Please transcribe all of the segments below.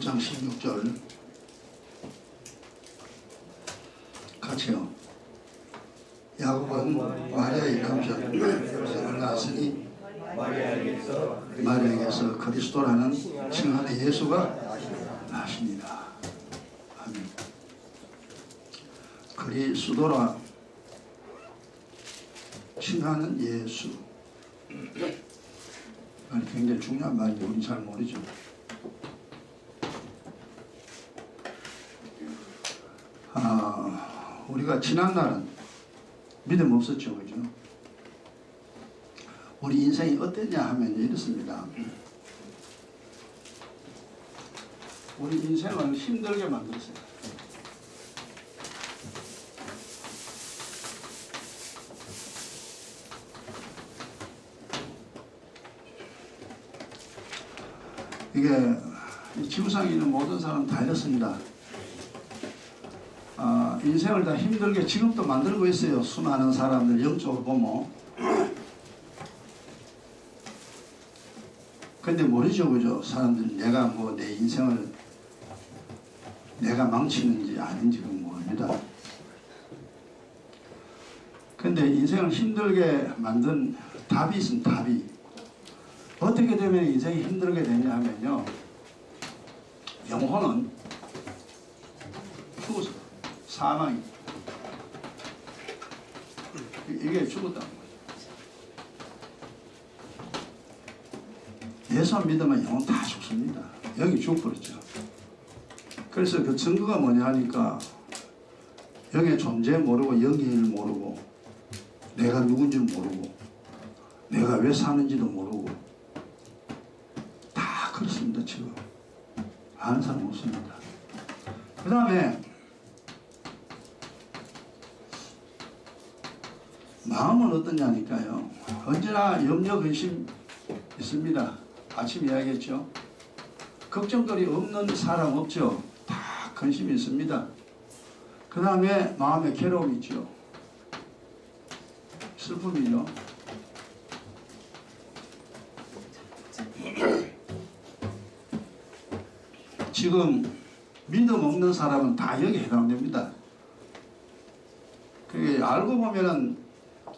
3장 16절 같이요. 야곱은 마리아의 남편을 낳았으니 마리아에게서 그리스도라는 칭하는 예수가 나십니다. 아멘. 그리스도라 칭하는 예수. 아니, 굉장히 중요한 말인데 우리 잘 모르죠. 우리가 지난날은 믿음 없었죠, 그죠? 우리 인생이 어땠냐 하면 이렇습니다. 우리 인생을 힘들게 만들었어요. 이게 지구상에 있는 모든 사람 다 이렇습니다. 인생을 다 힘들게 지금도 만들고 있어요. 수많은 사람들 영적으로 보면. 근데 모르죠, 그죠? 사람들이 내가 뭐 내 인생을 내가 망치는지 아닌지 모릅니다. 근데 인생을 힘들게 만든 답이 있습니다. 답이. 어떻게 되면 인생이 힘들게 되냐 하면요, 영혼은 죽었어. 사망이. 이게 죽었다는 거죠. 예수 안 믿으면 영혼 다 죽습니다. 영이 죽어버렸죠. 그래서 그 증거가 뭐냐 하니까 영의 존재 모르고 영의 일 모르고 내가 누군지 모르고 내가 왜 사는지도 모르고 다 그렇습니다. 지금 아는 사람 없습니다. 그 다음에 마음은 어떠냐니까요. 언제나 염려 근심 있습니다. 아침 이야기했죠. 걱정거리 없는 사람 없죠. 다 근심이 있습니다. 그 다음에 마음에 괴로움이 있죠. 슬픔이죠. 지금 믿음 없는 사람은 다 여기 해당됩니다. 그게 알고 보면은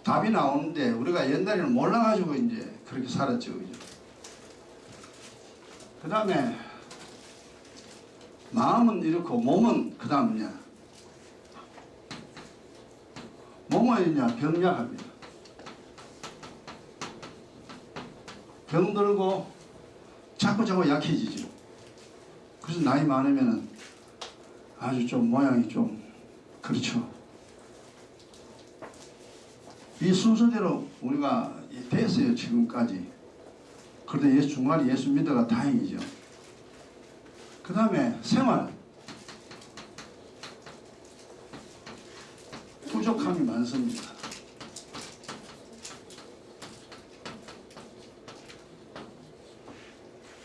답이 나오는데 우리가 옛날에는 몰라가지고 이제 그렇게 살았죠. 그죠? 그 다음에 마음은 이렇고 몸은 그 다음이냐. 몸은 이냐 병약합니다. 병들고 자꾸 약해지죠. 그래서 나이 많으면은 아주 좀 모양이 좀 그렇죠. 이 순서대로 우리가 됐어요. 지금까지. 그런데 중간에 예수 믿어가 다행이죠. 그 다음에 생활. 부족함이 많습니다.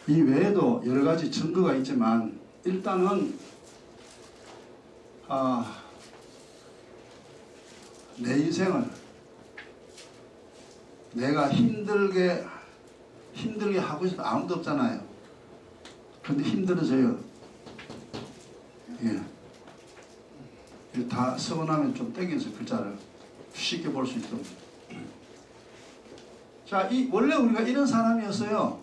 이 외에도 여러 가지 증거가 있지만 일단은 내 인생을 내가 힘들게 하고 싶어 아무도 없잖아요. 근데 힘들어져요. 예. 다 쓰고 나면 좀 땡겨서 글자를 쉽게 볼 수 있도록. 자, 원래 우리가 이런 사람이었어요.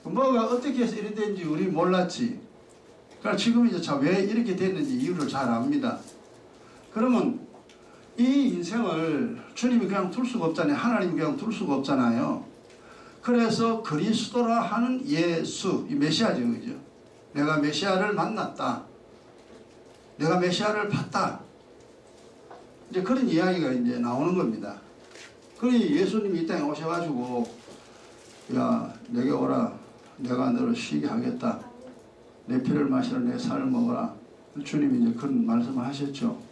뭐가 어떻게 해서 이렇게 된지 우리 몰랐지. 그러니까 지금 이제 왜 이렇게 됐는지 이유를 잘 압니다. 그러면 이 인생을 주님이 그냥 둘 수가 없잖아요. 하나님이 그냥 둘 수가 없잖아요. 그래서 그리스도라 하는 예수, 이 메시아죠, 그죠? 내가 메시아를 만났다. 내가 메시아를 봤다. 이제 그런 이야기가 이제 나오는 겁니다. 그러니 예수님이 이 땅에 오셔가지고, 야, 내게 오라. 내가 너를 쉬게 하겠다. 내 피를 마시라. 내 살을 먹어라. 주님이 이제 그런 말씀을 하셨죠.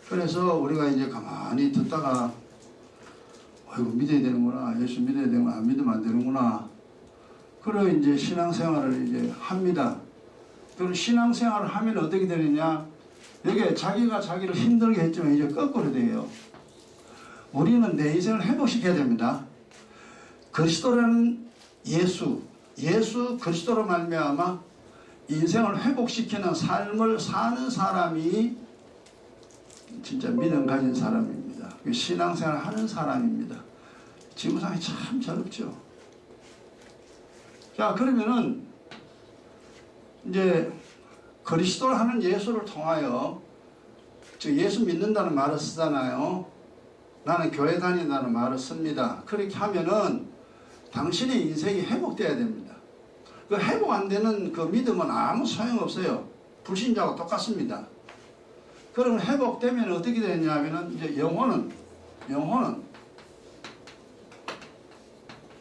그래서 우리가 이제 가만히 듣다가 아이고 믿어야 되는구나. 예수 믿어야 되는구나. 안 믿으면 안 되는구나. 그리고 이제 신앙생활을 이제 합니다. 그럼 신앙생활을 하면 어떻게 되느냐? 여기에 자기가 자기를 힘들게 했지만 이제 거꾸로 돼요. 우리는 내 인생을 회복시켜야 됩니다. 그리스도라는 예수 그리스도로 말미암아 인생을 회복시키는 삶을 사는 사람이 진짜 믿음 가진 사람입니다. 신앙생활 하는 사람입니다. 지구상이 참 어렵죠. 자, 그러면은 이제 그리스도를 하는 예수를 통하여, 즉 예수 믿는다는 말을 쓰잖아요. 나는 교회 다닌다는 말을 씁니다. 그렇게 하면은 당신의 인생이 회복돼야 됩니다. 그 회복 안 되는 그 믿음은 아무 소용없어요. 불신자하고 똑같습니다. 그러면 회복되면 어떻게 되냐면은 이제 영혼은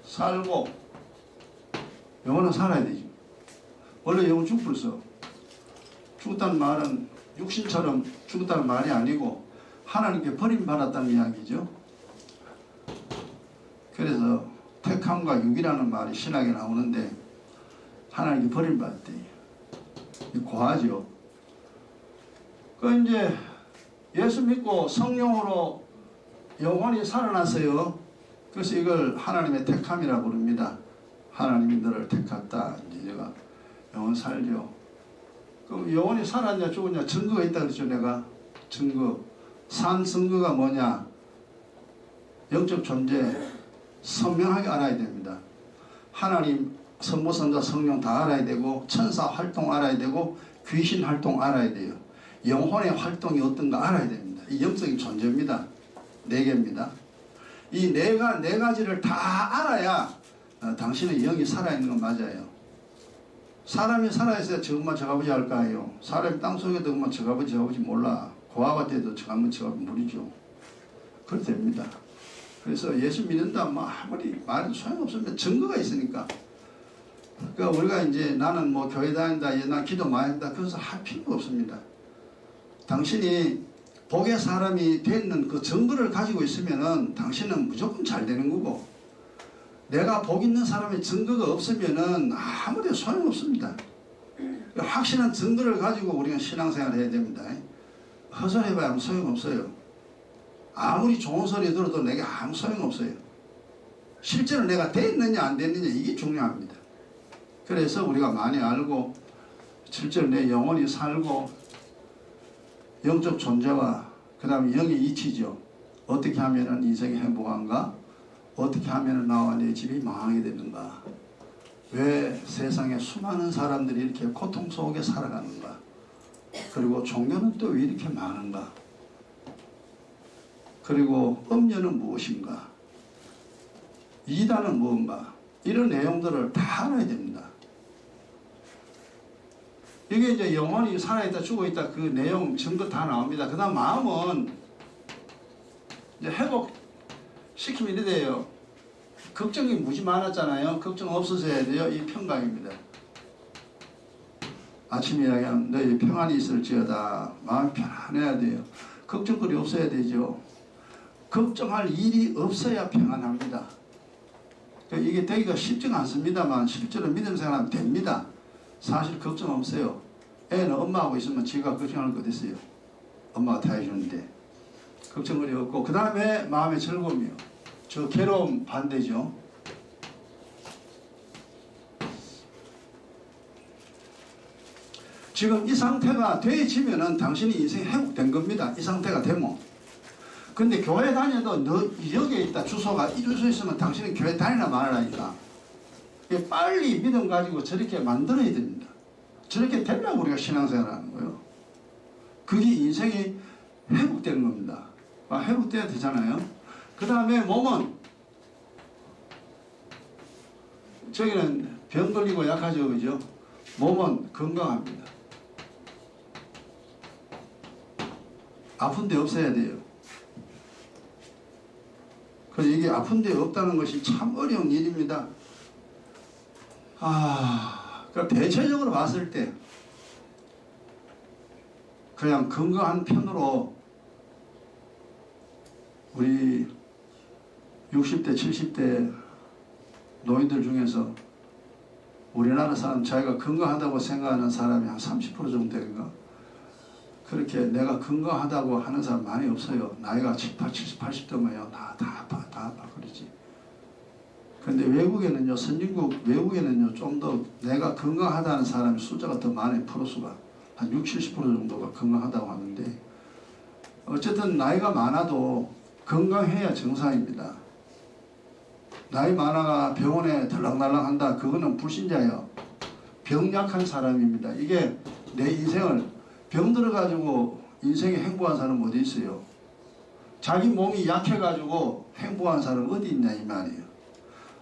살고, 영혼은 살아야 되죠. 원래 영혼 죽었어. 죽었다는 말은 육신처럼 죽었다는 말이 아니고 하나님께 버림받았다는 이야기죠. 그래서 택함과 육이라는 말이 신학에 나오는데 하나님께 버림받았대. 고하죠. 그 이제 예수 믿고 성령으로 영혼이 살아났어요. 그래서 이걸 하나님의 택함이라 부릅니다. 하나님이 너를 택했다. 이제 내가 영혼 살죠. 그럼 영혼이 살았냐 죽었냐 증거가 있다 그랬죠. 내가 증거. 산 증거가 뭐냐? 영적 존재 선명하게 알아야 됩니다. 하나님, 성부, 성자, 성령 다 알아야 되고, 천사 활동 알아야 되고, 귀신 활동 알아야 돼요. 영혼의 활동이 어떤가 알아야 됩니다. 이 영적인 존재입니다. 네 개입니다. 이 네 가지를 다 알아야 당신의 영이 살아있는 건 맞아요. 사람이 살아있어야 저것만 저가보지 할까요? 사람이 땅속에 들어가면 저가보지 몰라. 고아밭에도 저가면 물이죠. 그렇게 됩니다. 그래서 예수 믿는다 뭐 아무리 말은 소용없으면 증거가 있으니까. 그러니까 우리가 이제 나는 뭐 교회 다닌다, 난 기도 많이 한다, 그래서 할 필요가 없습니다. 당신이 복의 사람이 되는 그 증거를 가지고 있으면은 당신은 무조건 잘 되는 거고, 내가 복 있는 사람의 증거가 없으면은 아무리 소용없습니다. 확실한 증거를 가지고 우리가 신앙생활을 해야 됩니다. 허설해봐야 아무 소용없어요. 아무리 좋은 소리 들어도 내게 아무 소용없어요. 실제로 내가 됐느냐 안 됐느냐 이게 중요합니다. 그래서 우리가 많이 알고 실제로 내 영혼이 살고 영적 존재와 그 다음에 영의 이치죠. 어떻게 하면 인생이 행복한가? 어떻게 하면 나와 내 집이 망하게 되는가? 왜 세상에 수많은 사람들이 이렇게 고통 속에 살아가는가? 그리고 종교는 또 왜 이렇게 많은가? 그리고 음료는 무엇인가? 이단은 무엇인가? 이런 내용들을 다 알아야 됩니다. 이게 이제 영혼이 살아있다 죽어있다 그 내용 증거 다 나옵니다. 그 다음 마음은 이제 회복시키면 이래 돼요. 걱정이 무지 많았잖아요. 걱정 없어져야 돼요. 이 평강입니다. 아침에 이야기하면 너희 평안이 있을지어다. 마음이 편안해야 돼요. 걱정거리 없어야 되죠. 걱정할 일이 없어야 평안합니다. 그러니까 이게 되기가 쉽지가 않습니다만 실제로 믿음 생활하면 됩니다. 사실 걱정 없어요. 애는 엄마하고 있으면 지가 걱정할 것 있어요. 엄마가 다 해주는데 걱정거리 없고, 그 다음에 마음의 즐거움이요. 저 괴로움 반대죠. 지금 이 상태가 돼지면은 당신이 인생이 회복된 겁니다. 이 상태가 되면. 근데 교회 다녀도 너 여기에 있다 주소가 이 주소에 있으면 당신은 교회 다니나 말하라니까. 빨리 믿음 가지고 저렇게 만들어야 됩니다. 저렇게 되려고 우리가 신앙생활 하는 거예요. 그게 인생이 회복되는 겁니다. 회복돼야 되잖아요. 그 다음에 몸은, 저기는 병 걸리고 약하죠, 그죠? 몸은 건강합니다. 아픈 데 없어야 돼요. 그래서 이게 아픈 데 없다는 것이 참 어려운 일입니다. 그러니까 대체적으로 봤을 때 그냥 건강한 편으로 우리 60대, 70대 노인들 중에서 우리나라 사람 자기가 건강하다고 생각하는 사람이 한 30% 정도 되는가? 그렇게 내가 건강하다고 하는 사람 많이 없어요. 나이가 70, 80 되면 다 아파 그러지. 근데 외국에는요, 선진국 외국에는요, 좀 더 내가 건강하다는 사람의 숫자가 더 많아요. 프로수가. 한 60, 70% 정도가 건강하다고 하는데, 어쨌든 나이가 많아도 건강해야 정상입니다. 나이 많아가 병원에 들락날락한다, 그거는 불신자예요. 병약한 사람입니다. 이게 내 인생을 병 들어가지고 인생에 행복한 사람은 어디 있어요? 자기 몸이 약해가지고 행복한 사람은 어디 있냐 이 말이에요.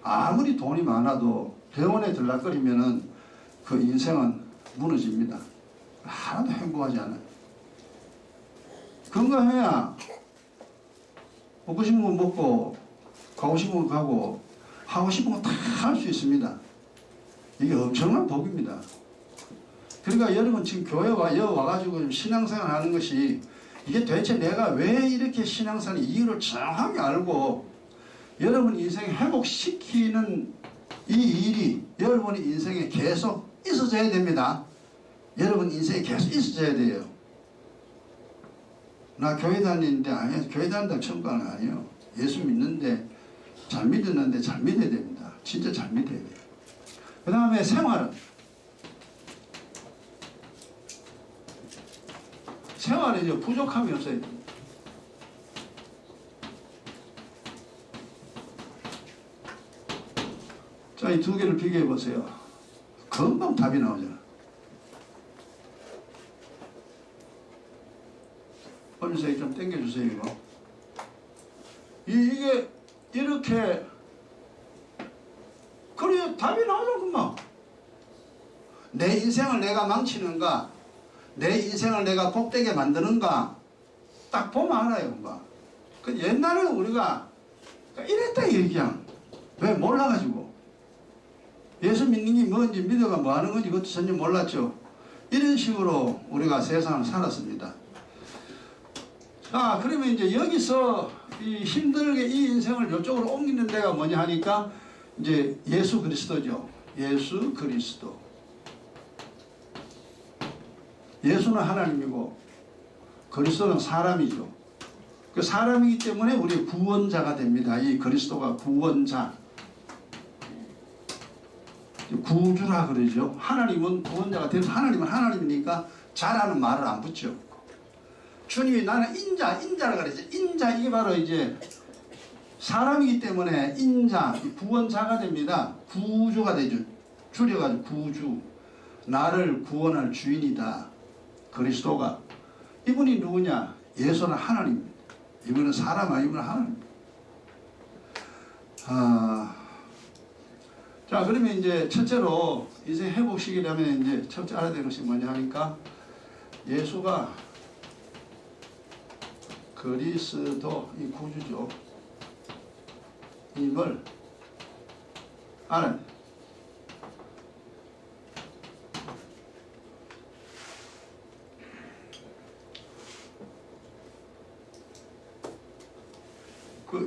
아무리 돈이 많아도 병원에 들락거리면은 그 인생은 무너집니다. 하나도 행복하지 않아요. 건강해야 먹고 싶은 거 먹고 가고 싶은 거 가고 하고 싶은 거 다 할 수 있습니다. 이게 엄청난 복입니다. 그러니까 여러분 지금 교회 와가지고 신앙생활 하는 것이 이게 도대체 내가 왜 이렇게 신앙생활 이유를 정확하게 알고 여러분 인생 회복시키는 이 일이 여러분 인생에 계속 있어져야 됩니다. 여러분 인생에 계속 있어져야 돼요. 나 교회 다니는데 아니 교회 다닌다고 천국가는 아니에요. 예수 믿는데 잘 믿었는데 잘 믿어야 됩니다. 진짜 잘 믿어야 돼요. 그 다음에 생활은 이제 부족함이 없어야 됩니다. 자, 이 두 개를 비교해 보세요. 금방 답이 나오잖아. 엄선생님 좀 당겨주세요, 이거. 이게 이렇게 그래 답이 나오죠, 금방. 내 인생을 내가 망치는가, 내 인생을 내가 복되게 만드는가, 딱 보면 알아요, 금방. 그 옛날에는 우리가 이랬다, 그냥. 왜 몰라가지고. 예수 믿는 게 뭔지 믿어가 뭐 하는 건지 그것도 전혀 몰랐죠. 이런 식으로 우리가 세상을 살았습니다. 자, 그러면 이제 여기서 이 힘들게 이 인생을 이쪽으로 옮기는 데가 뭐냐 하니까 이제 예수 그리스도죠. 예수 그리스도. 예수는 하나님이고 그리스도는 사람이죠. 그 사람이기 때문에 우리 구원자가 됩니다. 이 그리스도가 구원자. 구주라 그러죠. 하나님은 구원자가 돼서 하나님은 하나님이니까 자라는 말을 안 붙죠. 주님이 나는 인자라 그러죠. 인자, 이게 바로 이제 사람이기 때문에 인자, 구원자가 됩니다. 구주가 되죠. 줄여가지고 구주. 나를 구원할 주인이다. 그리스도가. 이분이 누구냐? 예수는 하나님입니다. 이분은 사람 아니면 하나님. 자, 그러면 이제 첫째로 인생 회복시키려면 이제 첫째 알아야 되는 것이 뭐냐 하니까 예수가 그리스도 이 구주죠. 임을 알아야 돼.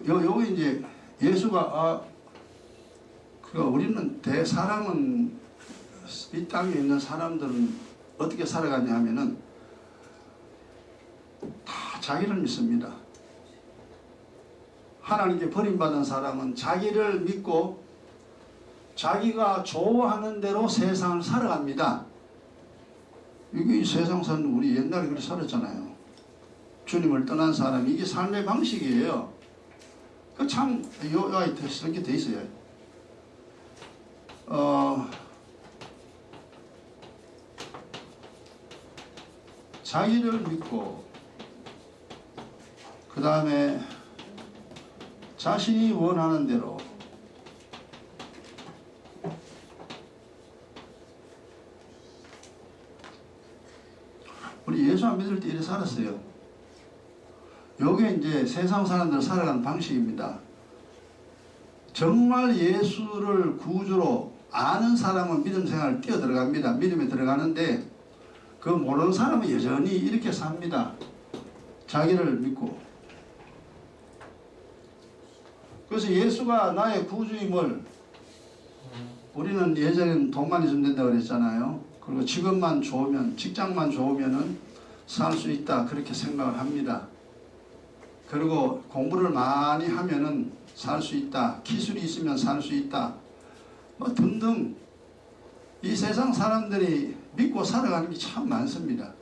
요거 이제 예수가 우리는 사람은 이 땅에 있는 사람들은 어떻게 살아가냐 하면은 다 자기를 믿습니다. 하나님께 버림받은 사람은 자기를 믿고 자기가 좋아하는 대로 세상을 살아갑니다. 이게 세상 사는 우리 옛날에 그렇게 살았잖아요. 주님을 떠난 사람이 이게 삶의 방식이에요. 그 참 이렇게 돼 있어요. 자기를 믿고 그 다음에 자신이 원하는 대로 우리 예수 안 믿을 때 이렇게 살았어요. 요게 이제 세상 사람들 살아가는 방식입니다. 정말 예수를 구주로 아는 사람은 믿음 생활 뛰어 들어갑니다. 믿음에 들어가는데 그 모르는 사람은 여전히 이렇게 삽니다. 자기를 믿고. 그래서 예수가 나의 구주임을 우리는 예전에는 돈만 있으면 된다고 그랬잖아요. 그리고 직업만 좋으면, 직장만 좋으면은 살 수 있다 그렇게 생각을 합니다. 그리고 공부를 많이 하면은 살 수 있다. 기술이 있으면 살 수 있다. 뭐 등등 이 세상 사람들이 믿고 살아가는 게 참 많습니다.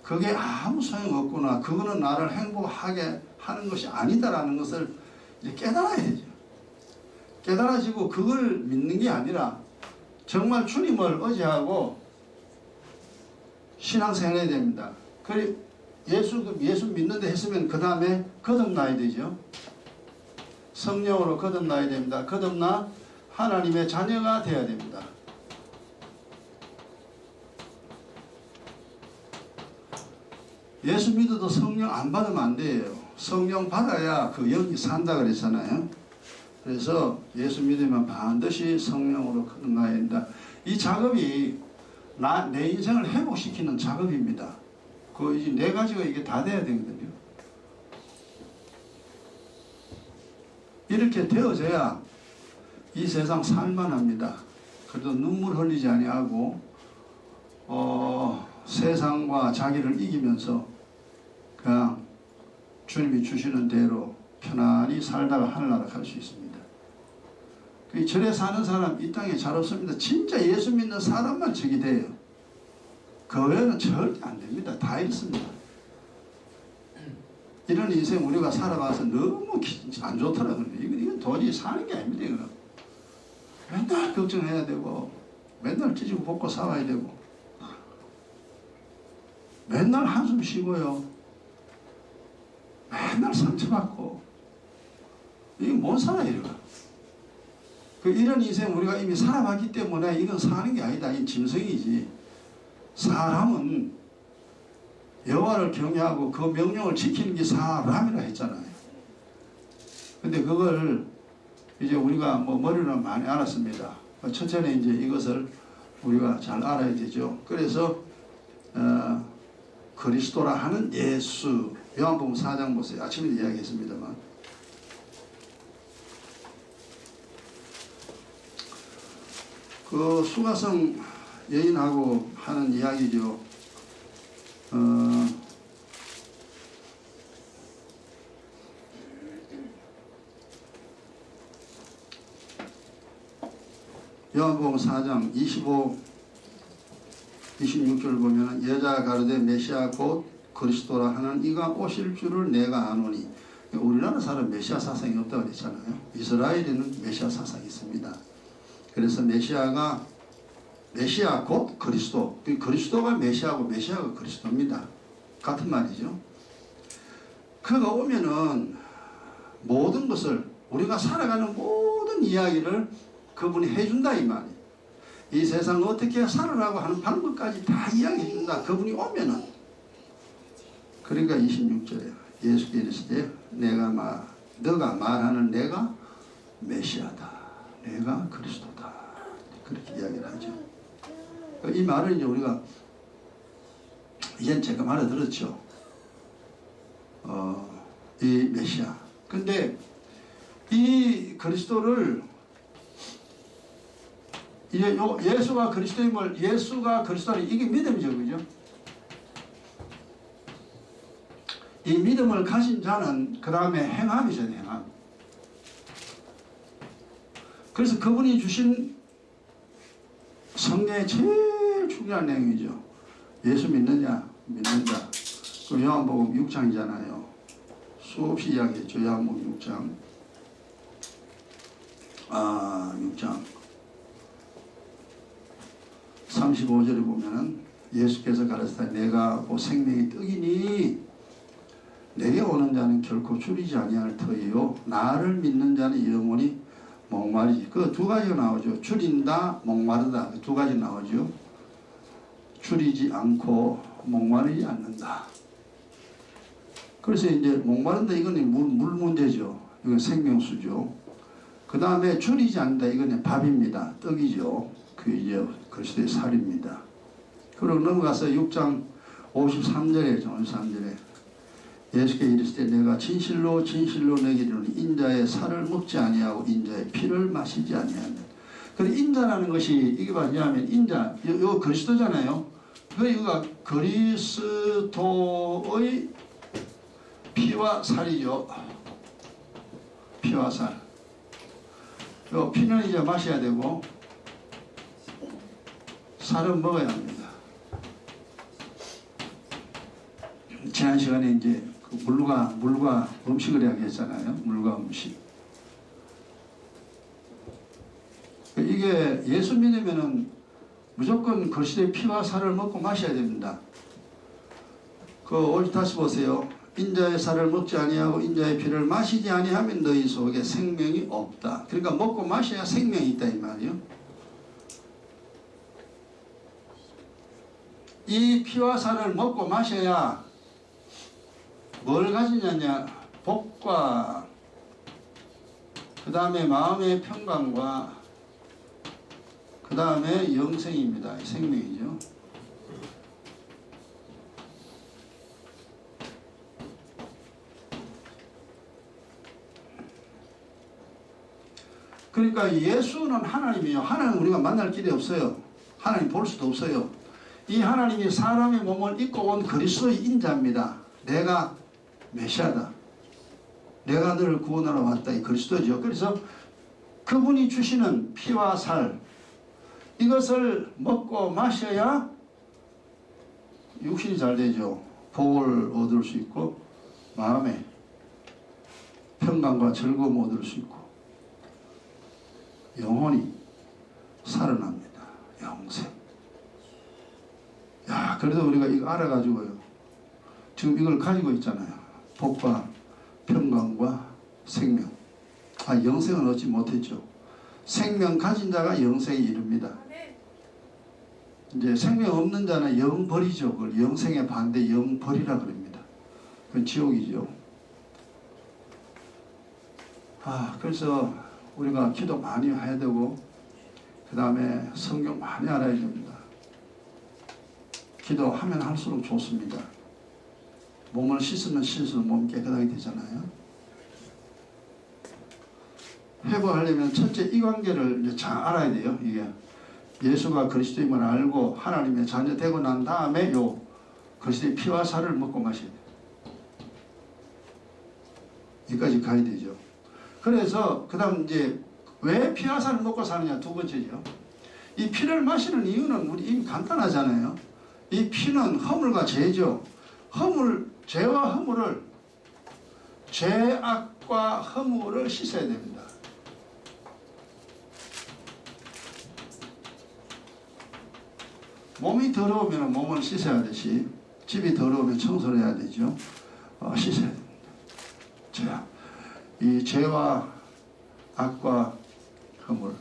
그게 아무 소용없구나. 그거는 나를 행복하게 하는 것이 아니다라는 것을 이제 깨달아야 되죠. 깨달아지고 그걸 믿는 게 아니라 정말 주님을 의지하고 신앙생활 해야 됩니다. 그래 예수 믿는데 했으면 그 다음에 거듭나야 되죠. 성령으로 거듭나야 됩니다. 거듭나 하나님의 자녀가 되어야 됩니다. 예수 믿어도 성령 안 받으면 안 돼요. 성령 받아야 그 영이 산다 그랬잖아요. 그래서 예수 믿으면 반드시 성령으로 거듭나야 된다. 이 작업이 내 인생을 회복시키는 작업입니다. 그 이제 네 가지가 이게 다 돼야 되거든요. 이렇게 되어져야 이 세상 살만합니다. 그래도 눈물 흘리지 아니하고 세상과 자기를 이기면서 그냥 주님이 주시는 대로 편안히 살다가 하늘나라 갈 수 있습니다. 그 절에 사는 사람 이 땅에 잘 없습니다. 진짜 예수 믿는 사람만 적이 돼요. 그 외에는 절대 안 됩니다. 다 잃습니다. 이런 인생 우리가 살아가서 너무 안 좋더라고요. 이건 도저히 사는 게 아닙니다. 이거는. 맨날 걱정해야 되고 맨날 찢고 볶고 살아야 되고 맨날 한숨 쉬고요. 맨날 상처받고 이게 못 살아요. 이거. 이런 인생 우리가 이미 살아봤기 때문에 이건 사는 게 아니다. 이 짐승이지. 사람은 여호와를 경외하고 그 명령을 지키는 게 사람이라 했잖아요. 근데 그걸 이제 우리가 뭐 머리로 많이 알았습니다. 첫째는 이제 이것을 우리가 잘 알아야 되죠. 그래서 그리스도라 하는 예수, 요한복음 4장 보세요. 아침에 이야기했습니다만 그 수가성 여인하고 하는 이야기죠. 요한복음 4장 26절 보면 여자가 가로되 메시아 곧 그리스도라 하는 이가 오실 줄을 내가 아노니. 우리나라 사람 메시아 사상이 없다고 그랬잖아요. 이스라엘에는 메시아 사상이 있습니다. 그래서 메시아 곧 그리스도. 그리스도가 메시아고 메시아가 그리스도입니다. 같은 말이죠. 그가 오면은 모든 것을 우리가 살아가는 모든 이야기를 그분이 해준다 이 말이에요. 이 세상 어떻게 살아라고 하는 방법까지 다 이야기해준다. 그분이 오면은. 그러니까 26절에 예수께서 이르시되 너가 말하는 내가 메시아다. 내가 그리스도다. 그렇게 이야기를 하죠. 이 말은 이제 우리가 이젠 제가 알아들었죠. 이 메시아. 근데 이 그리스도를 이제 예수가 그리스도임을 예수가 그리스도는 이게 믿음이죠, 그죠? 이 믿음을 가진 자는 그 다음에 행함이죠, 행함. 그래서 그분이 주신 성경의 제일 중요한 내용이죠. 예수 믿느냐, 믿는다. 그 요한복음 6장이잖아요. 수없이 이야기했죠. 요한복음 6장. 6장. 35절에 보면은 예수께서 가르치되 내가 그 생명의 떡이니 내게 오는 자는 결코 줄이지 아니할 터이요 나를 믿는 자는 영원히 목마르지. 그 두 가지가 나오죠. 줄인다, 목마르다. 그 두 가지 나오죠. 줄이지 않고 목마르지 않는다. 그래서 이제 목마른다 이거는 물 문제죠. 이건 생명수죠. 그 다음에 줄이지 않는다 이거는 밥입니다. 떡이죠. 그 이제 그리스도의 살입니다. 그리고 넘어가서 6장 53절에 53절에 예수께서 이르시되 내가 진실로 진실로 내게 이르노니 인자의 살을 먹지 아니하고 인자의 피를 마시지 아니하는. 그리고 인자라는 것이 이게 뭐냐면 인자 요 그리스도잖아요. 이거가 그리스도의 피와 살이죠. 피와 살. 요 피는 이제 마셔야 되고 살은 먹어야 합니다. 지난 시간에 이제 그 물과 음식을 이야기했잖아요. 물과 음식. 이게 예수 믿으면은 무조건 그리스도의 피와 살을 먹고 마셔야 됩니다. 오직 다시 보세요. 인자의 살을 먹지 아니하고 인자의 피를 마시지 아니하면 너희 속에 생명이 없다. 그러니까 먹고 마셔야 생명이 있다 이 말이요. 이 피와 살을 먹고 마셔야 뭘 가지냐냐? 복과 그 다음에 마음의 평강과 그 다음에 영생입니다. 생명이죠. 그러니까 예수는 하나님이요. 하나님 우리가 만날 길이 없어요. 하나님 볼 수도 없어요. 이 하나님이 사람의 몸을 입고 온 그리스도의 인자입니다. 내가 메시아다. 내가 너를 구원하러 왔다. 이 그리스도죠. 그래서 그분이 주시는 피와 살 이것을 먹고 마셔야 육신이 잘 되죠. 복을 얻을 수 있고 마음에 평강과 즐거움 얻을 수 있고 영혼이 살아납니다. 영생. 야, 그래도 우리가 이거 알아가지고요. 지금 이걸 가지고 있잖아요. 복과 평강과 생명. 영생은 얻지 못했죠. 생명 가진 자가 영생에 이릅니다. 이제 생명 없는 자는 영벌이죠. 그걸 영생의 반대 영벌이라 그럽니다. 그건 지옥이죠. 그래서 우리가 기도 많이 해야 되고 그 다음에 성경 많이 알아야 됩니다. 기도하면 할수록 좋습니다. 몸을 씻으면 씻을수록 몸 깨끗하게 되잖아요. 회복하려면 첫째 이 관계를 이제 잘 알아야 돼요. 이게 예수가 그리스도임을 알고 하나님의 자녀 되고 난 다음에 요 그리스도의 피와 살을 먹고 마셔야 돼요. 여기까지 가야 되죠. 그래서 그 다음 이제 왜 피와 살을 먹고 사느냐 두 번째죠. 이 피를 마시는 이유는 우리 이미 간단하잖아요. 이 피는 허물과 죄죠. 죄와 허물을 죄악과 허물을 씻어야 됩니다. 몸이 더러우면 몸을 씻어야 하듯이 집이 더러우면 청소를 해야 되죠. 씻어야 됩니다. 죄악. 이 죄와 악과 허물.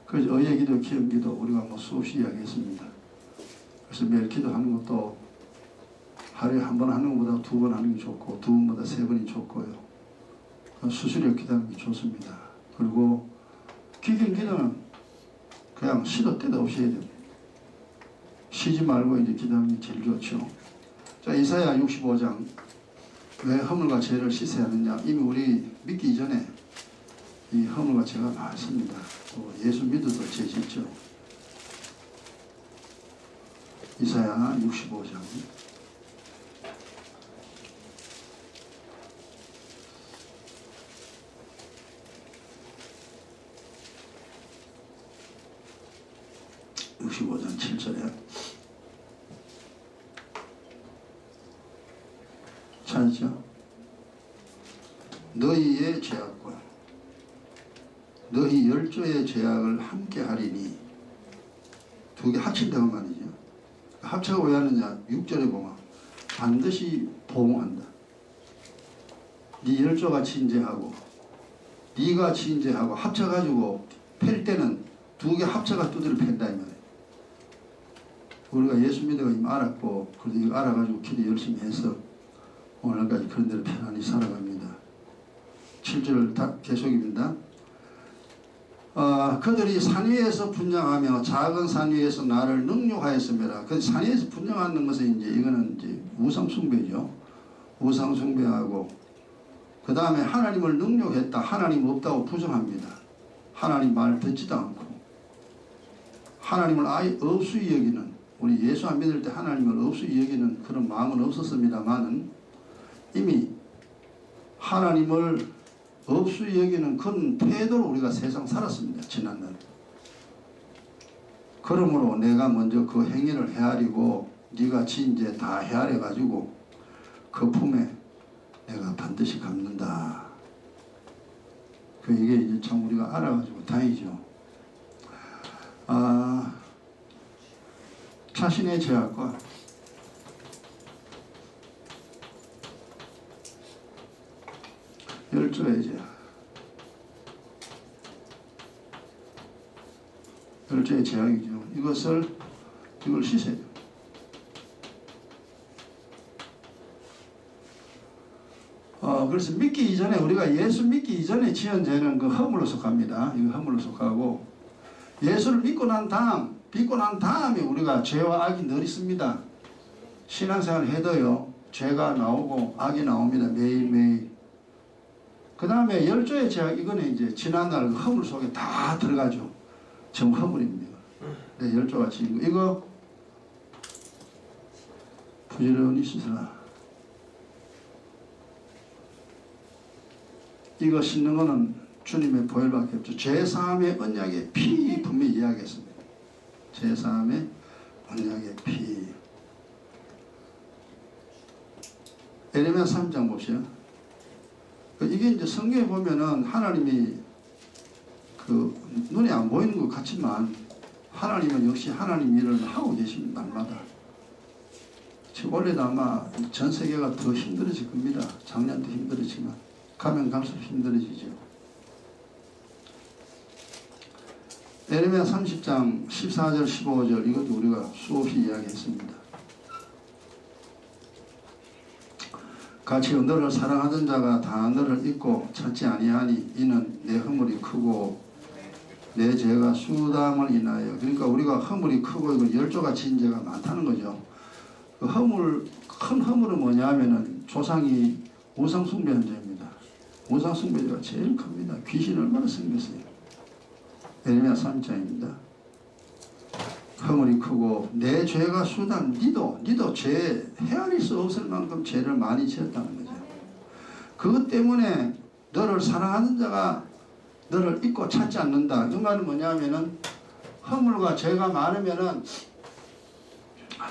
그래서 의의 기도, 기름 기도 우리가 수없이 이야기했습니다. 그래서 매일 기도하는 것도 하루에 한 번 하는 것보다 두 번 하는 게 좋고 두 번보다 세 번이 좋고요. 수시로 기도하는 게 좋습니다. 그리고 기긴 기도는 그냥 시도 때도 없이 해야 됩니다. 쉬지 말고 이제 기도하는 게 제일 좋죠. 자, 이사야 65장 왜 허물과 죄를 씻어야 하느냐. 이미 우리 믿기 이전에 이 허물과 죄가 많습니다. 또 예수 믿어도 죄 짓죠. 이사야 65장 (65장 7절에) 찾죠. 너희의 죄악과 너희 열조의 죄악을 함께 하리니 두 개 합친다는 말이죠. 합쳐가 왜 하느냐. 6절에 보면 반드시 보응한다. 네 열조가 진죄하고 네가 진죄하고 합쳐가지고 팰 때는 두 개 합쳐가 두드려 팬다 이 말이에요. 우리가 예수 믿어가 이미 알았고 그래도 이거 알아가지고 기도 열심히 해서 오늘까지 그런 대로 편안히 살아갑니다. 7절 다 계속입니다. 그들이 산 위에서 분양하며 작은 산 위에서 나를 능욕하였습니다. 그 산 위에서 분양하는 것은 이거는 이제 우상 숭배죠. 우상 숭배하고 그 다음에 하나님을 능욕했다. 하나님 없다고 부정합니다. 하나님 말 듣지도 않고 하나님을 아예 없이 여기는, 우리 예수 안 믿을 때 하나님을 없이 여기는 그런 마음은 없었습니다만은 이미 하나님을 없이 여기는 그런 태도로 우리가 세상 살았습니다. 지난날. 그러므로 내가 먼저 그 행위를 헤아리고 네가 지은 죄 다 헤아려 가지고 그 품에 내가 반드시 갚는다. 이게 이제 참 우리가 알아가지고 다행이죠. 자신의 죄악과 열조의 죄악, 열조의 죄악이죠. 이걸 씻어야 돼요. 그래서 믿기 이전에, 우리가 예수 믿기 이전에 지은 죄는 그 허물로 속합니다. 이거 허물로 속하고, 예수를 믿고 난 다음에 우리가 죄와 악이 늘 있습니다. 신앙생활 해도요, 죄가 나오고 악이 나옵니다. 매일매일. 그 다음에 열조의 죄악, 이거는 이제 지난날 허물 속에 다 들어가죠. 전 허물입니다. 네, 열조가 지은 거. 이거 부지런히 씻어라. 이거 씻는 거는 주님의 보혈밖에 없죠. 제사함의 언약의 피 분명히 이야기했습니다. 제사함의 언약의 피. 에레미야 3장 봅시다. 이게 이제 성경에 보면은 하나님이 그 눈에 안 보이는 것 같지만 하나님은 역시 하나님 일을 하고 계십니다. 날마다. 지금 원래도 아마 전 세계가 더 힘들어질 겁니다. 작년도 힘들었지만 가면 갈수록 힘들어지죠. 에레미야 30장 14절 15절 이것도 우리가 수없이 이야기했습니다. 같이 너를 사랑하던 자가 다 너를 잊고 찾지 아니하니 이는 내 허물이 크고 내 죄가 수담을 인하여. 그러니까 우리가 허물이 크고 이거 열조가 지은 죄가 많다는 거죠. 그 큰 허물은 뭐냐 하면은 조상이 우상 숭배한 죄입니다. 우상 숭배죄가 제일 큽니다. 귀신 얼마나 섬겼어요. 에레미야 3장입니다. 허물이 크고 내 죄가 수단, 니도 죄 헤아릴 수 없을 만큼 죄를 많이 지었다는 거죠. 그것 때문에 너를 사랑하는 자가 너를 잊고 찾지 않는다. 그 말은 뭐냐면은 허물과 죄가 많으면은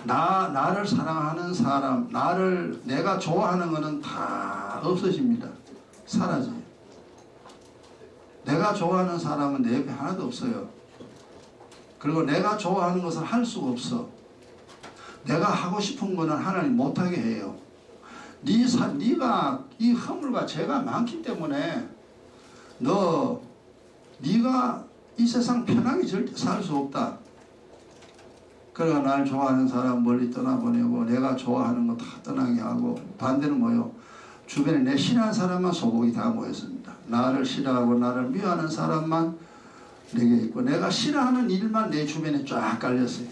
나를 사랑하는 사람, 내가 좋아하는 거는 다 없어집니다. 사라져요. 내가 좋아하는 사람은 내 옆에 하나도 없어요. 그리고 내가 좋아하는 것을 할 수가 없어. 내가 하고 싶은 거는 하나님 못하게 해요. 네가 이 허물과 죄가 많기 때문에 네가 이 세상 편하게 절대 살 수 없다. 그러니까 날 좋아하는 사람 멀리 떠나보내고 내가 좋아하는 거 다 떠나게 하고, 반대는 뭐요? 주변에 내 싫어하는 사람만 소복이 다 모였습니다. 나를 싫어하고 나를 미워하는 사람만 내게 있고 내가 싫어하는 일만 내 주변에 쫙 깔렸어요.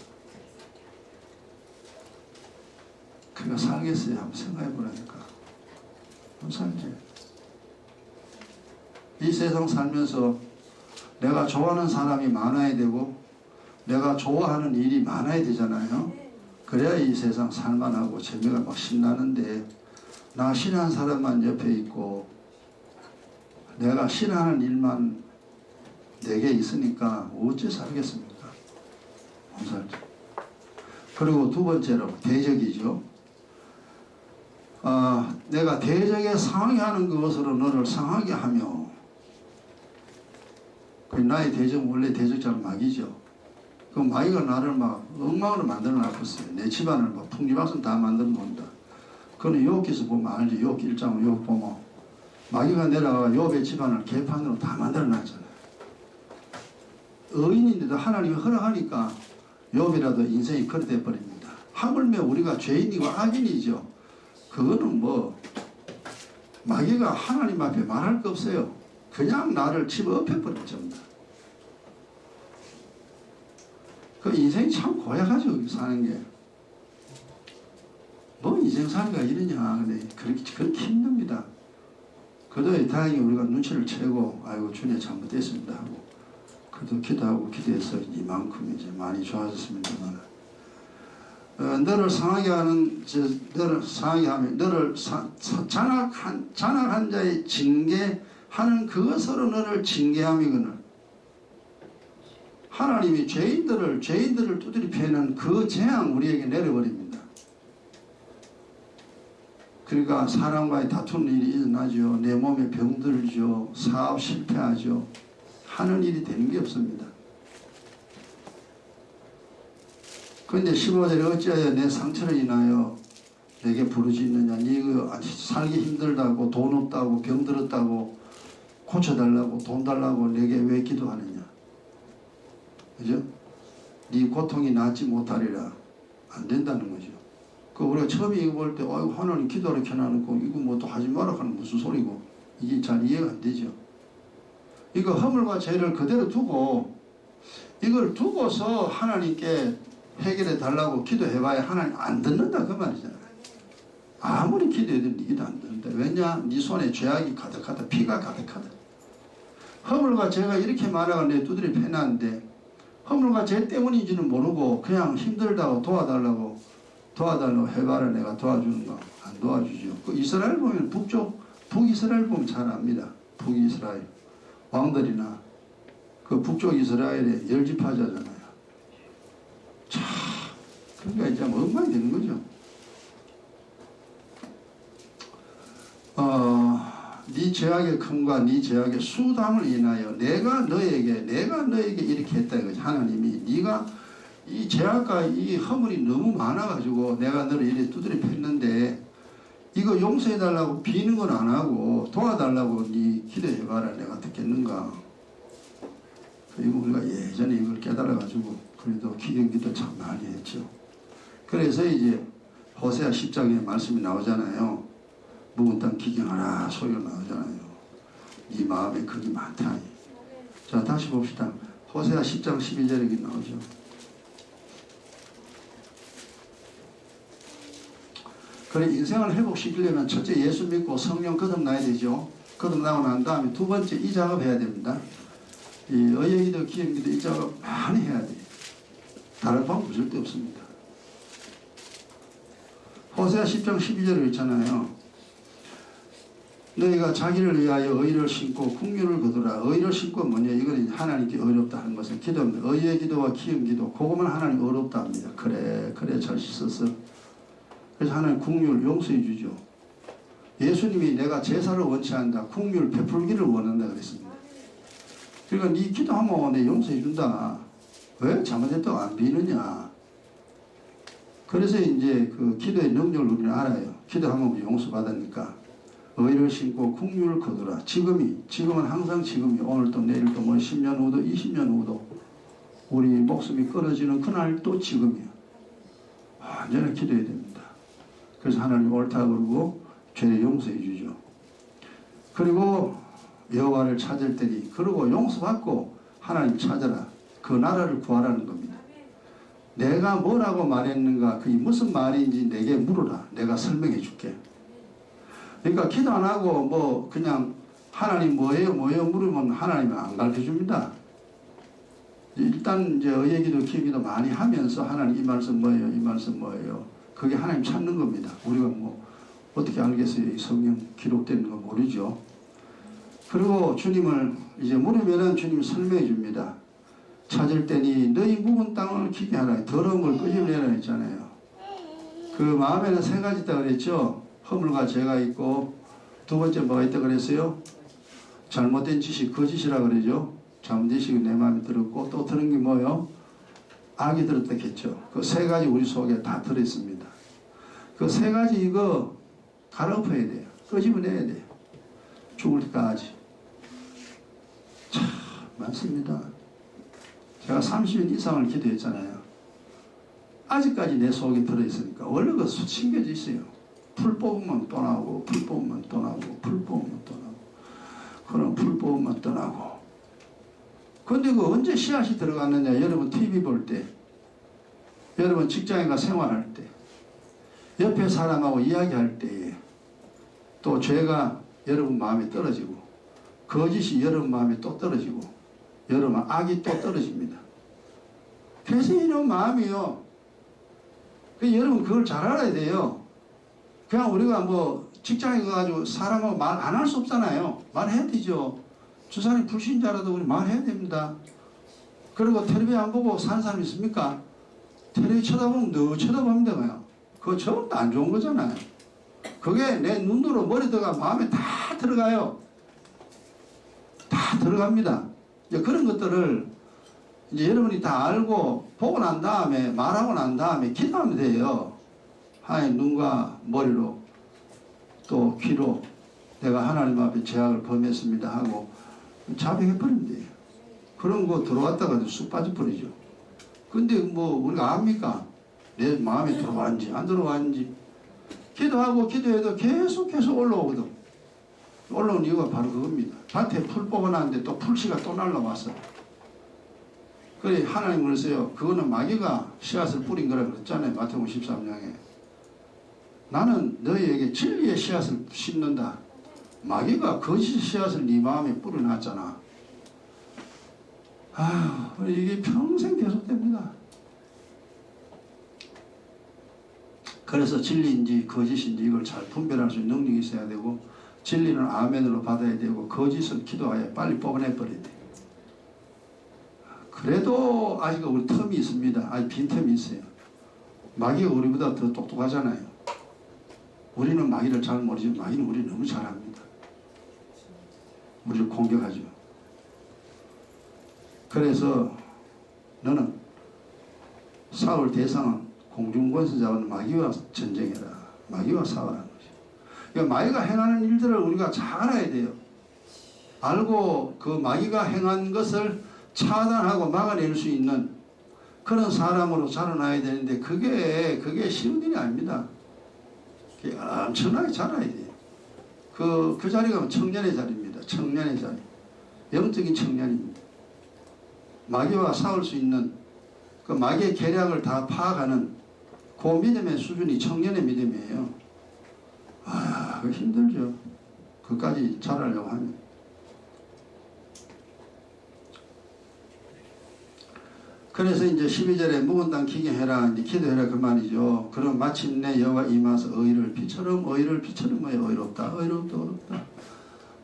그거 살겠어요? 한번 생각해 보라니까. 못 살지. 이 세상 살면서 내가 좋아하는 사람이 많아야 되고 내가 좋아하는 일이 많아야 되잖아요. 그래야 이 세상 살만하고 재미가 막 신나는데 나 싫어하는 사람만 옆에 있고 내가 싫어하는 일만 내게 있으니까 어찌 살겠습니까? 못 살죠. 그리고 두 번째로 대적이죠. 내가 대적에 상하게 하는 그것으로 너를 상하게 하며, 나의 대적 원래 대적자는 마귀죠. 그 마귀가 나를 막 엉망으로 만들어 놨었어요. 내 집안을 막 풍지박산 다 만들어 놓는다. 그거는 욥기에서 보면 알죠. 욥 1장 욥 보면 마귀가 내려가 욥의 집안을 개판으로 다 만들어 놨잖아요. 의인인데도 하나님이 허락하니까 욥이라도 인생이 그렇게 돼버립니다. 하물며 우리가 죄인이고 악인이죠. 그거는 뭐 마귀가 하나님 앞에 말할 거 없어요. 그냥 나를 집어엎어버렸죠. 그 인생이 참 고약하죠. 사는 게. 뭐 인생 살기가 이러냐. 근데 그렇게 힘듭니다. 그래도 다행히 우리가 눈치를 채고 아이고 주님 잘못됐습니다 하고 그래도 기도하고 기도해서 이만큼 이제 많이 좋아졌습니다만, 너를 상하게 하는 너를 상하게 하며 너를 잔악한 자의 징계하는 그것으로 너를 징계함이거늘. 하나님이 죄인들을 두드리 패는 그 재앙 우리에게 내려버립니다. 그러니까 사람과의 다투는 일이 일어나죠. 내 몸에 병들죠. 사업 실패하죠. 하는 일이 되는 게 없습니다. 그런데 15절에 어찌하여 내 상처를 인하여 내게 부르짖느냐. 네가 살기 힘들다고, 돈 없다고, 병들었다고, 고쳐달라고, 돈 달라고 내게 왜 기도하느냐. 그죠? 네 고통이 낫지 못하리라. 안 된다는 거죠. 우리가 처음에 이거 볼 때 하나님 기도를 켜놔놓고 이거 뭐 또 하지 마라 하는 무슨 소리고, 이게 잘 이해가 안 되죠. 이거 허물과 죄를 그대로 두고, 이걸 두고서 하나님께 해결해 달라고 기도해봐야 하나님 안 듣는다 그 말이잖아요. 아무리 기도해도 니도 안 듣는다. 왜냐? 네 손에 죄악이 가득하다. 피가 가득하다. 허물과 죄가 이렇게 많아가 내 두드려 패놨는데 허물과 죄 때문인지는 모르고 그냥 힘들다고 도와달라고 해봐라. 내가 도와주는가? 안 도와주죠. 그 이스라엘 보면 북이스라엘 보면 잘 압니다. 북이스라엘 왕들이나 그 북쪽 이스라엘의 열지파자잖아요. 자, 그러니까 이제 엉망이 되는 거죠. 네 죄악의 큼과 네 죄악의 수담을 인하여 내가 너에게 이렇게 했다 이거지. 하나님이 네가 이 죄악과 이 허물이 너무 많아가지고 내가 너를 이렇게 두드려 팼는데 이거 용서해달라고 비는 건 안 하고 도와달라고 네 기도해봐라. 내가 듣겠는가. 이거 우리가 예전에 이걸 깨달아가지고 그래도 기경기도 참 많이 했죠. 그래서 이제 호세아 10장에 말씀이 나오잖아요. 묵은 땅 기경하라 소리가 나오잖아요. 네 마음에 그게 많다. 자, 다시 봅시다. 호세아 10장 12절에 나오죠. 그래, 인생을 회복시키려면 첫째 예수 믿고 성령 거듭나야 되죠. 거듭나고 난 다음에 두 번째 이 작업해야 됩니다. 이 의예기도 기행기도 이 작업 많이 해야 돼요. 다른 방법 절대 없습니다. 호세아 10장 12절에 있잖아요. 너희가 자기를 위하여 의를 심고 국률을 거두라. 의를 심고 뭐냐? 이건 하나님께 어렵다 하는 것은 기도입니다. 의의 기도와 기행기도 그거만 하나님 어렵다 합니다. 그래 잘 씻었어. 그래서 하나님 국률 용서해 주죠. 예수님이 내가 제사를 원치 않는다. 국률 베풀기를 원한다 그랬습니다. 그러니까 네 기도하면 내 용서해 준다. 왜 잘못했다고 안 비느냐. 그래서 이제 그 기도의 능력을 우리는 알아요. 기도하면 우리 용서받으니까. 의를 심고 국률을 거두라. 지금은 항상 지금이, 오늘도 내일도 뭐 10년 후도 20년 후도 우리 목숨이 끊어지는 그날 또 지금이야. 완전히 기도해야 됩니다. 그래서 하나님 옳다 그러고 죄를 용서해 주죠. 그리고 여호와를 찾을 때니, 그리고 용서받고 하나님 찾아라. 그 나라를 구하라는 겁니다. 내가 뭐라고 말했는가, 그게 무슨 말인지 내게 물어라. 내가 설명해 줄게. 그러니까 기도 안 하고 뭐 그냥 하나님 뭐예요 물으면 하나님은 안 가르쳐 줍니다. 일단 이제 의예기도 기도기도 많이 하면서 하나님 이 말씀 뭐예요, 이 말씀 뭐예요. 그게 하나님 찾는 겁니다. 우리가 뭐 어떻게 알겠어요? 이 성경 기록되는 거 모르죠. 그리고 주님을 이제 물으면은 주님이 설명해 줍니다. 찾을 때니 너희 묵은 땅을 기게 하라. 더러운 걸 끄집내라 했잖아요. 그 마음에는 세 가지 있다 그랬죠. 허물과 죄가 있고, 두 번째 뭐가 있다 그랬어요? 잘못된 지식, 거짓이라 그러죠. 잘못된 지식이 내 마음에 들었고, 또 들은 게 뭐예요? 악이 들었다 했죠. 그 세 가지 우리 속에 다 들어있습니다. 그 세 가지 이거 갈아엎어야 돼요. 끄집어내야 돼요. 죽을 때까지. 참 많습니다. 제가 30년 이상을 기도했잖아요. 아직까지 내 속에 들어있으니까 원래 그 숨겨져 있어요. 풀 뽑으면 또 나오고, 풀 뽑으면 또 나오고, 풀 뽑으면 또 나오고, 그럼 풀 뽑으면 또 나오고. 근데 그 언제 씨앗이 들어갔느냐? 여러분 TV 볼 때, 여러분 직장에 가 생활할 때, 옆에 사람하고 이야기할 때에, 또 죄가 여러분 마음에 떨어지고, 거짓이 여러분 마음에 또 떨어지고, 여러분 악이 또 떨어집니다. 그래서 이런 마음이요, 여러분 그걸 잘 알아야 돼요. 그냥 우리가 뭐 직장에 가가지고 사람하고 말 안 할 수 없잖아요. 말해야 되죠. 저 사람이 불신자라도 우리 말해야 됩니다. 그리고 텔레비 안 보고 사는 사람 있습니까? 텔레비 쳐다보면 너 쳐다봅니다. 그냥. 그거 절대 안 좋은 거잖아요. 그게 내 눈으로 머리 들어가 마음에 다 들어가요. 다 들어갑니다. 이제 그런 것들을 이제 여러분이 다 알고 보고 난 다음에 말하고 난 다음에 기도하면 돼요. 하나님 눈과 머리로 또 귀로 내가 하나님 앞에 죄악을 범했습니다 하고 자백해버리면 돼요. 그런 거 들어왔다가 쑥 빠져버리죠. 근데 뭐 우리가 압니까? 내 마음에 들어왔는지 안 들어왔는지. 기도하고 기도해도 계속 올라오거든. 올라온 이유가 바로 그겁니다. 밭에 풀 뽑아놨는데 또 풀씨가 또 날라왔어. 그래 하나님 그랬어요. 그거는 마귀가 씨앗을 뿌린 거라 그랬잖아요. 마태복음 13장에. 나는 너희에게 진리의 씨앗을 심는다. 마귀가 거짓 씨앗을 네 마음에 뿌려놨잖아. 아휴, 이게 평생 계속됩니다. 그래서 진리인지 거짓인지 이걸 잘 분별할 수 있는 능력이 있어야 되고, 진리는 아멘으로 받아야 되고 거짓은 기도하여 빨리 뽑아내버려야 돼. 그래도 아직 우리 텀이 있습니다. 아직 빈틈이 있어요. 마귀가 우리보다 더 똑똑하잖아요. 우리는 마귀를 잘 모르지만 마귀는 우리를 너무 잘합니다. 우리를 공격하죠. 그래서 너는 싸울 대상은 공중권세 잡은 마귀와 전쟁해라. 마귀와 싸우라는 거죠. 그러니까 마귀가 행하는 일들을 우리가 잘 알아야 돼요. 알고 그 마귀가 행한 것을 차단하고 막아낼 수 있는 그런 사람으로 자라나야 되는데 그게 쉬운 일이 아닙니다. 그게 엄청나게 자라야 돼요. 그 자리가 청년의 자리입니다. 청년의 자리. 영적인 청년입니다. 마귀와 싸울 수 있는 그 마귀의 계략을 다 파악하는 그 믿음의 수준이 청년의 믿음이에요. 아, 그거 힘들죠. 그까지 잘하려고 하면. 그래서 이제 12절에 묵은 땅 기경해라, 이제 기도해라 그 말이죠. 그럼 마침내 여호와 임하서 의를 비처럼 뭐예요? 의롭다.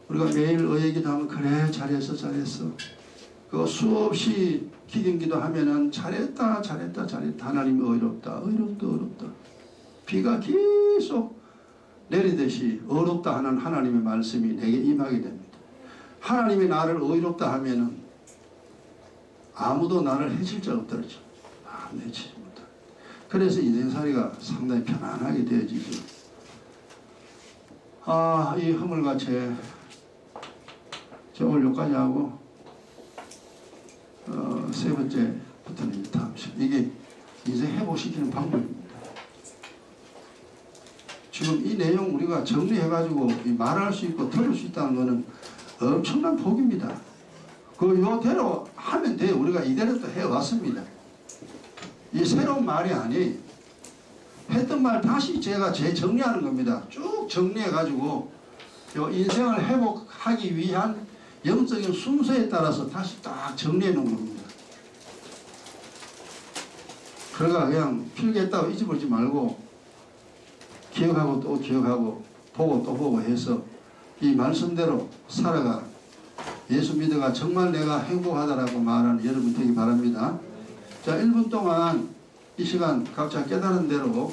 우리가 매일 의의 기도하면 그래 잘했어. 그 수없이 기경기도 하면은 잘했다. 하나님이 의롭다. 비가 계속 내리듯이 의롭다 하는 하나님의 말씀이 내게 임하게 됩니다. 하나님이 나를 의롭다 하면은 아무도 나를 해칠 자 없더라죠. 해치지 못하. 그래서 인생살이가 상당히 편안하게 되어지죠. 이 허물과채 오늘 여기까지 하고 세 번째부터는 다음 시간. 이게 인생 회복시키는 방법입니다. 지금 이 내용 우리가 정리해가지고 말할 수 있고 들을 수 있다는 것은 엄청난 복입니다. 요대로 하면 돼요. 우리가 이대로 또 해왔습니다. 이 새로운 말이 아니에요. 했던 말 다시 제가 재정리하는 겁니다. 쭉 정리해가지고 요 인생을 회복하기 위한 영적인 순서에 따라서 다시 딱 정리해 놓은 겁니다. 그러니까 그냥 필기했다고 잊어버리지 말고 기억하고 또 기억하고 보고 또 보고 해서 이 말씀대로 살아가 예수 믿어가 정말 내가 행복하다라고 말하는 여러분 되기 바랍니다. 자, 1분 동안 이 시간 각자 깨달은 대로